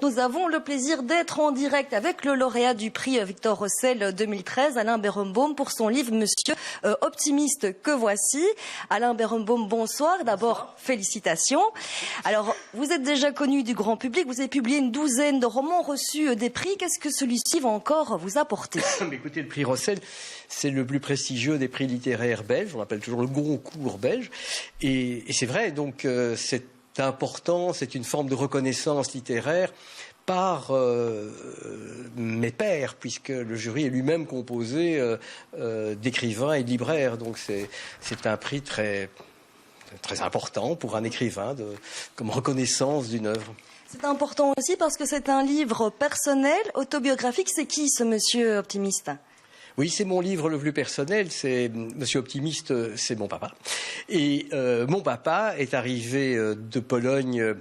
Nous avons le plaisir d'être en direct avec le lauréat du prix Victor Rossel 2013, Alain Berenbaum, pour son livre Monsieur optimiste que voici. Alain Berenbaum, bonsoir. D'abord, félicitations. Alors, vous êtes déjà connu du grand public, vous avez publié une douzaine de romans, reçus des prix. Qu'est-ce que celui-ci va encore vous apporter? Écoutez, le prix Rossel, c'est le plus prestigieux des prix littéraires belges. On appelle toujours le Goncourt belge. Et c'est vrai, donc c'est important, c'est une forme de reconnaissance littéraire par mes pairs, puisque le jury est lui-même composé d'écrivains et de libraires. Donc c'est un prix très important pour un écrivain comme reconnaissance d'une œuvre. C'est important aussi parce que c'est un livre personnel, autobiographique. C'est qui ce monsieur optimiste ? Oui, c'est mon livre le plus personnel, c'est Monsieur Optimiste, c'est mon papa. Et mon papa est arrivé de Pologne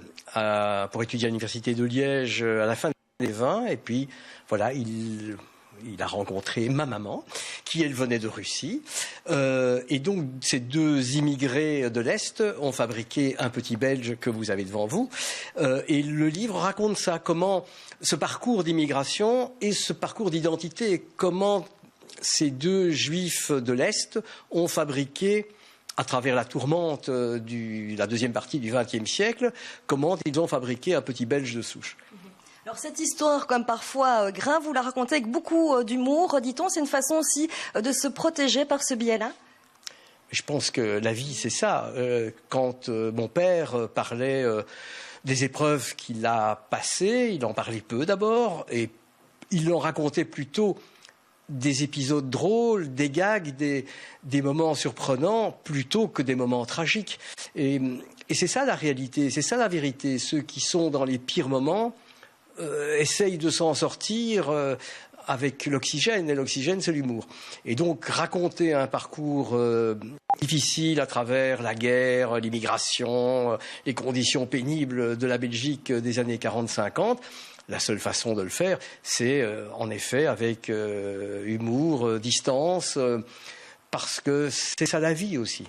pour étudier à l'université de Liège à la fin des années 20, et puis voilà, il a rencontré ma maman, qui elle venait de Russie. Et donc ces deux immigrés de l'Est ont fabriqué un petit Belge que vous avez devant vous. Et le livre raconte ça, comment ce parcours d'immigration et ce parcours d'identité, comment ces deux juifs de l'Est ont fabriqué, à travers la tourmente de la deuxième partie du XXe siècle, comment ils ont fabriqué un petit Belge de souche. Alors cette histoire, comme parfois grave, vous la racontez avec beaucoup d'humour, dit-on. C'est une façon aussi de se protéger par ce biais-là? Je pense que la vie, c'est ça. Quand mon père parlait des épreuves qu'il a passées, il en parlait peu d'abord, et il en racontait plutôt des épisodes drôles, des gags, des moments surprenants, plutôt que des moments tragiques. Et c'est ça la réalité, c'est ça la vérité. Ceux qui sont dans les pires moments essayent de s'en sortir avec l'oxygène, et l'oxygène, c'est l'humour. Et donc, raconter un parcours difficile à travers la guerre, l'immigration, les conditions pénibles de la Belgique des années 40-50, la seule façon de le faire, c'est en effet avec humour, distance, parce que c'est ça la vie aussi.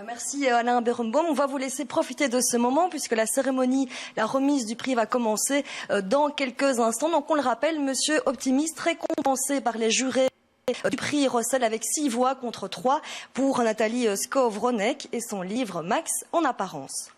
Merci Alain Berenbaum. On va vous laisser profiter de ce moment puisque la cérémonie, la remise du prix va commencer dans quelques instants. Donc on le rappelle, Monsieur Optimiste, récompensé par les jurés du prix Rossel avec 6 voix contre 3 pour Nathalie Skowronek et son livre Max en apparence.